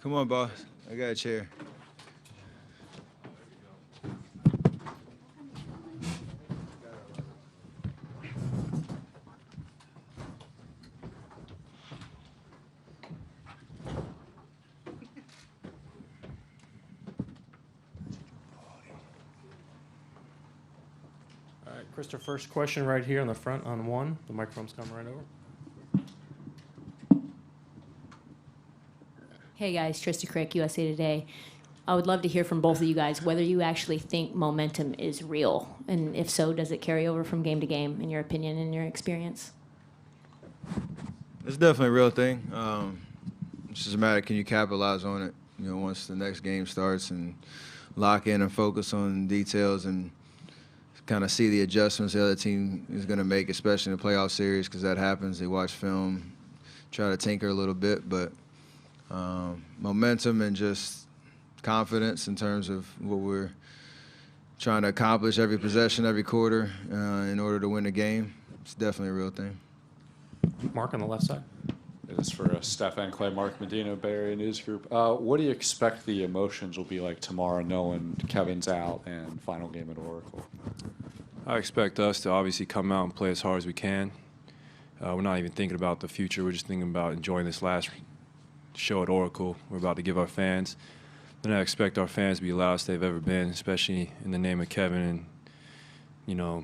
Come on, boss. I got a chair. All right, Krista, first question right here on the front on one. The microphone's coming right over. Hey guys, Trista Crick, USA Today. I would love to hear from both of you guys whether you actually think momentum is real, and if so, does it carry over from game to game, in your opinion, in your experience? It's definitely a real thing. It's just a matter, can you capitalize on it? You know, once the next game starts, and lock in and focus on details and kind of see the adjustments the other team is going to make, especially in the playoff series, because that happens. They watch film, try to tinker a little bit, but momentum and just confidence in terms of what we're trying to accomplish every possession, every quarter in order to win the game. It's definitely a real thing. Mark on the left side. It is for Steph and Klay, Mark Medina, Bay Area News Group. What do you expect the emotions will be like tomorrow, knowing Kevin's out and final game at Oracle? I expect us to obviously come out and play as hard as we can. We're not even thinking about the future. We're just thinking about enjoying this last show at Oracle. We're about to give our fans. Then I expect our fans to be the loudest they've ever been, especially in the name of Kevin and, you know,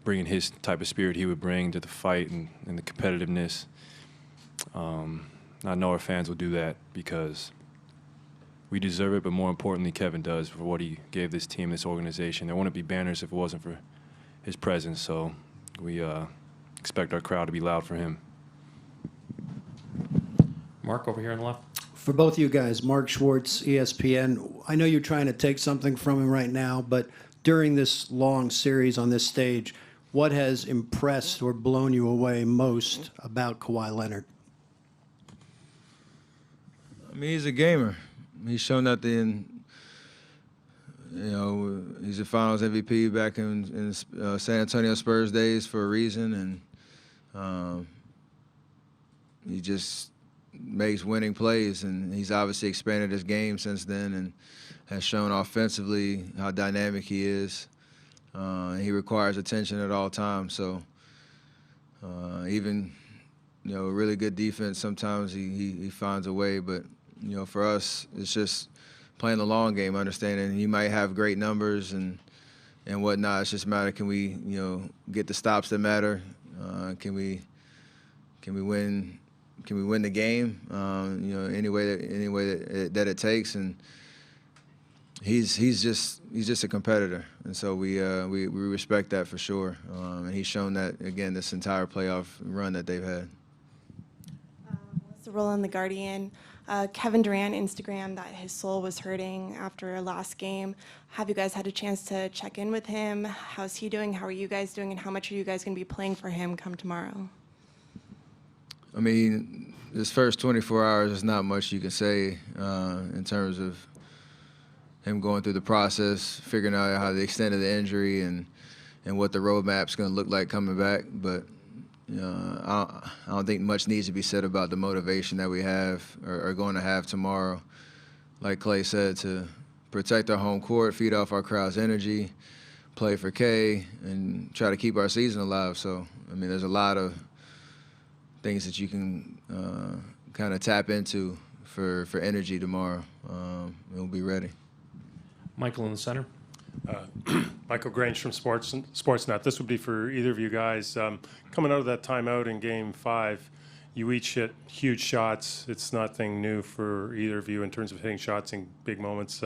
bringing his type of spirit he would bring to the fight and the competitiveness. I know our fans will do that because we deserve it, but more importantly, Kevin does for what he gave this team, this organization. There wouldn't be banners if it wasn't for his presence, so we expect our crowd to be loud for him. Mark over here on the left. For both of you guys, Mark Schwartz, ESPN, I know you're trying to take something from him right now, but during this long series on this stage, what has impressed or blown you away most about Kawhi Leonard? I mean, he's a gamer. He's shown that he's a Finals MVP back in San Antonio Spurs days for a reason, and he just makes winning plays, and he's obviously expanded his game since then and has shown offensively how dynamic he is. He requires attention at all times, so even really good defense, sometimes he finds a way, but for us, it's just playing the long game, understanding he might have great numbers and whatnot. It's just a matter, can we get the stops that matter? Can we win? Can we win the game? Any way that it takes, and he's just a competitor, and so we respect that for sure. And he's shown that again this entire playoff run that they've had. What's the role in the Guardian? Kevin Durant Instagram that his soul was hurting after last game. Have you guys had a chance to check in with him? How's he doing? How are you guys doing? And how much are you guys going to be playing for him come tomorrow? I mean, this first 24 hours, there's not much you can say in terms of him going through the process, figuring out how the extent of the injury and what the roadmap's going to look like coming back. But I don't think much needs to be said about the motivation that we have or are going to have tomorrow. Like Klay said, to protect our home court, feed off our crowd's energy, play for K, and try to keep our season alive. So, I mean, there's a lot of things that you can kind of tap into for energy tomorrow. We'll be ready. Michael in the center. Michael Grange from Sportsnet. This would be for either of you guys. Coming out of that timeout in Game 5, you each hit huge shots. It's nothing new for either of you in terms of hitting shots in big moments.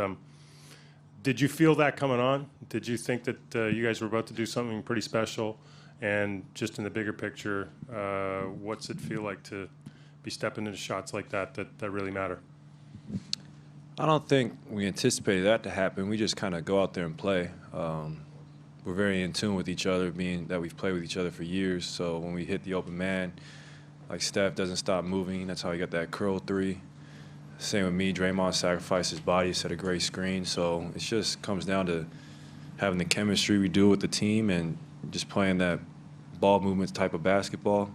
Did you feel that coming on? Did you think that you guys were about to do something pretty special? And just in the bigger picture, what's it feel like to be stepping into shots like that really matter? I don't think we anticipated that to happen. We just kind of go out there and play. We're very in tune with each other, being that we've played with each other for years. So when we hit the open man, like Steph doesn't stop moving. That's how he got that curl three. Same with me. Draymond sacrificed his body, set a great screen. So it just comes down to having the chemistry we do with the team and just playing that ball movement type of basketball.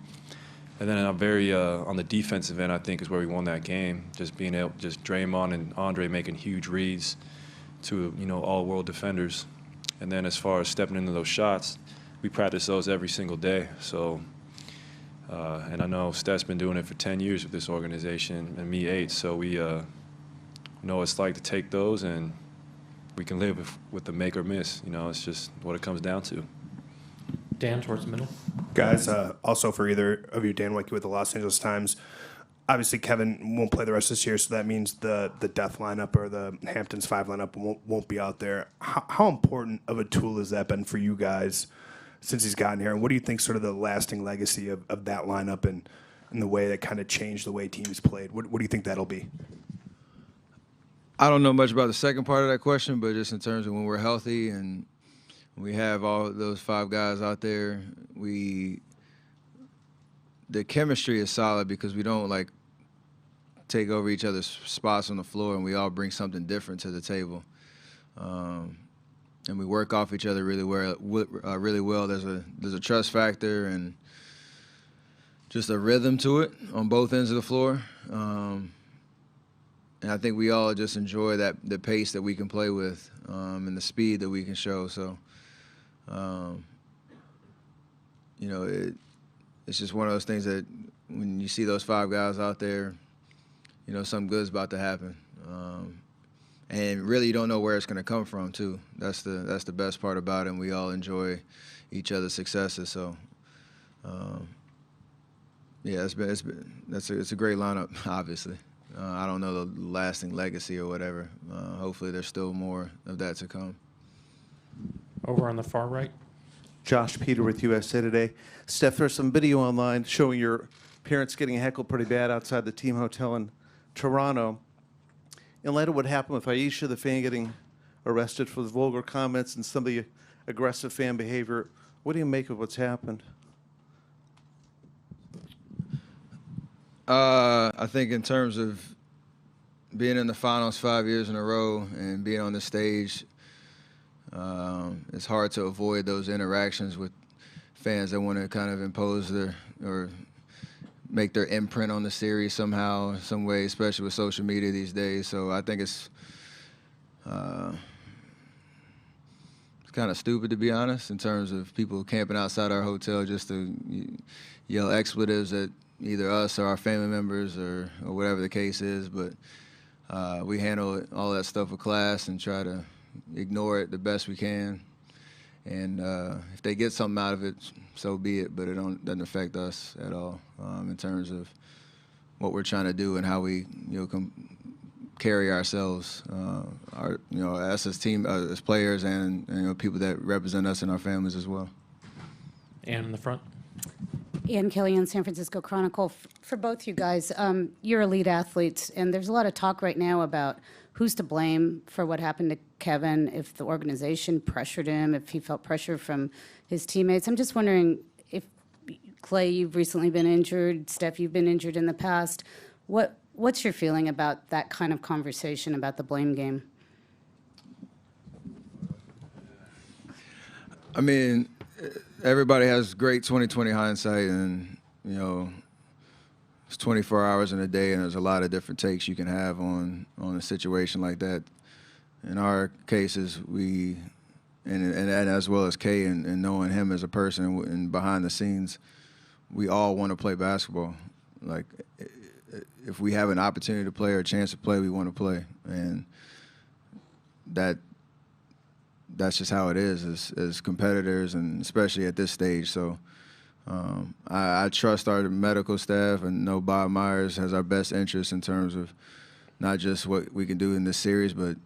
And then on the defensive end, I think is where we won that game. Just being able, just Draymond and Andre making huge reads to all-world defenders. And then as far as stepping into those shots, we practice those every single day. So, and I know Steph's been doing it for 10 years with this organization, and me 8. So we know what it's like to take those, and we can live with the make or miss. It's just what it comes down to. Dan, towards the middle. Guys, also for either of you, Dan Wicke with the Los Angeles Times. Obviously, Kevin won't play the rest of this year, so that means the Death lineup or the Hamptons Five lineup won't be out there. How important of a tool has that been for you guys since he's gotten here? And what do you think sort of the lasting legacy of that lineup and the way that kind of changed the way teams played? What do you think that'll be? I don't know much about the second part of that question, but just in terms of when we're healthy and we have all those 5 guys out there, the chemistry is solid because we don't take over each other's spots on the floor, and we all bring something different to the table. And we work off each other really well. There's a trust factor and just a rhythm to it on both ends of the floor. And I think we all just enjoy the pace that we can play with and the speed that we can show. So, it's just one of those things that when you see those 5 guys out there, something good's about to happen. And really, you don't know where it's going to come from, too. That's the best part about it. And we all enjoy each other's successes. So, it's a great lineup, obviously. I don't know the lasting legacy or whatever. Hopefully, there's still more of that to come. Over on the far right. Josh Peter with USA Today. Steph, there's some video online showing your parents getting heckled pretty bad outside the team hotel in Toronto. In light of what happened with Aisha, the fan getting arrested for the vulgar comments and some of the aggressive fan behavior, what do you make of what's happened? I think in terms of being in the finals 5 years in a row and being on the stage, it's hard to avoid those interactions with fans that want to kind of impose or make their imprint on the series somehow, some way, especially with social media these days. So I think it's kind of stupid, to be honest, in terms of people camping outside our hotel just to yell expletives at either us or our family members or whatever the case is. But we handle all that stuff with class and try to ignore it the best we can. And if they get something out of it, so be it. But it doesn't affect us at all in terms of what we're trying to do and how we carry ourselves, us as team, as players, and people that represent us and our families as well. And in the front. Ann Kelly on San Francisco Chronicle. For both you guys, you're elite athletes, and there's a lot of talk right now about who's to blame for what happened to Kevin, if the organization pressured him, if he felt pressure from his teammates. I'm just wondering if, Klay, you've recently been injured, Steph, you've been injured in the past. What's your feeling about that kind of conversation about the blame game? I mean, everybody has great 20/20 hindsight, and it's 24 hours in a day, and there's a lot of different takes you can have on a situation like that. In our cases, and as well as Kay and knowing him as a person and behind the scenes, we all want to play basketball. Like, if we have an opportunity to play or a chance to play, we want to play, and that's just how it is as competitors, and especially at this stage. So I trust our medical staff and know Bob Myers has our best interest in terms of not just what we can do in this series, but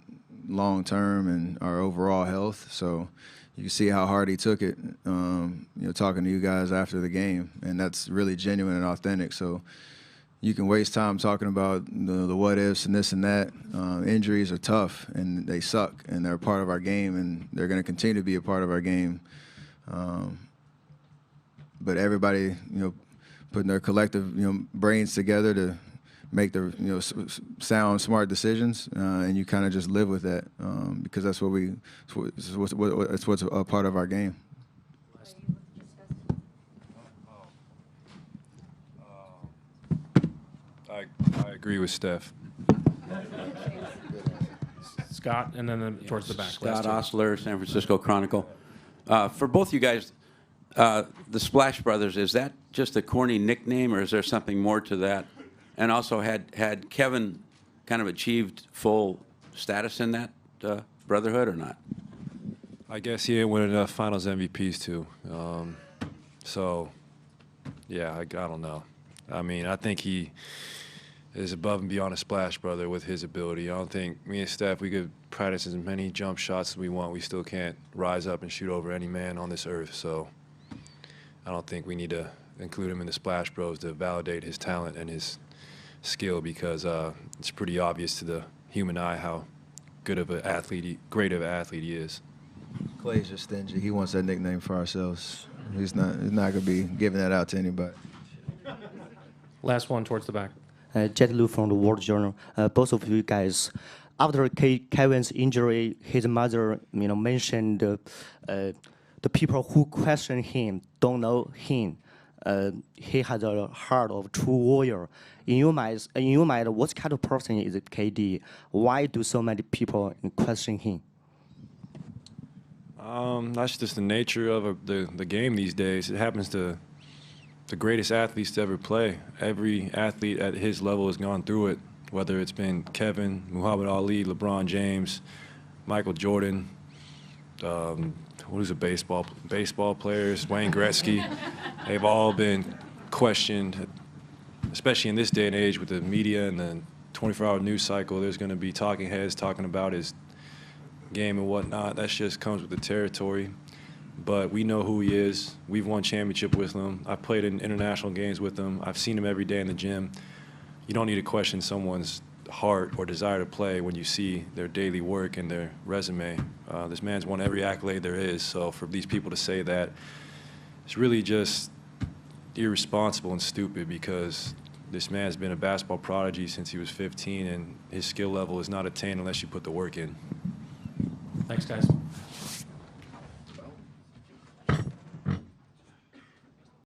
long term and our overall health. So you can see how hard he took it, talking to you guys after the game, and that's really genuine and authentic. So you can waste time talking about the what ifs and this and that. Injuries are tough, and they suck, and they're a part of our game, and they're going to continue to be a part of our game. But everybody, putting their collective, brains together to make the, sound, smart decisions, and you kind of just live with that because that's what's a part of our game. I agree with Steph. Scott, and then towards the back. Scott last two. Osler, San Francisco Chronicle. For both you guys, the Splash Brothers, is that just a corny nickname, or is there something more to that? And also, had Kevin kind of achieved full status in that brotherhood or not? I guess he didn't win enough Finals MVPs too. So, yeah, I don't know. I mean, I think he is above and beyond a Splash Brother with his ability. I don't think me and Steph, we could practice as many jump shots as we want. We still can't rise up and shoot over any man on this earth. So I don't think we need to include him in the Splash Bros to validate his talent and his skill, because it's pretty obvious to the human eye how great of an athlete he is. Klay's just stingy. He wants that nickname for ourselves. He's not going to be giving that out to anybody. Last one towards the back. Jet Lu from the World Journal. Both of you guys, after Kevin's injury, his mother, mentioned the people who question him don't know him. He has a heart of true warrior. In your mind, what kind of person is KD? Why do so many people question him? That's just the nature of the game these days. It happens to the greatest athletes to ever play. Every athlete at his level has gone through it, whether it's been Kevin, Muhammad Ali, LeBron James, Michael Jordan, who's the baseball players, Wayne Gretzky. They've all been questioned, especially in this day and age with the media and the 24-hour news cycle. There's going to be talking heads talking about his game and whatnot. That just comes with the territory. But we know who he is. We've won championship with him. I've played in international games with him. I've seen him every day in the gym. You don't need to question someone's heart or desire to play when you see their daily work and their resume. This man's won every accolade there is. So for these people to say that, it's really just irresponsible and stupid, because this man's been a basketball prodigy since he was 15, and his skill level is not attained unless you put the work in. Thanks, guys.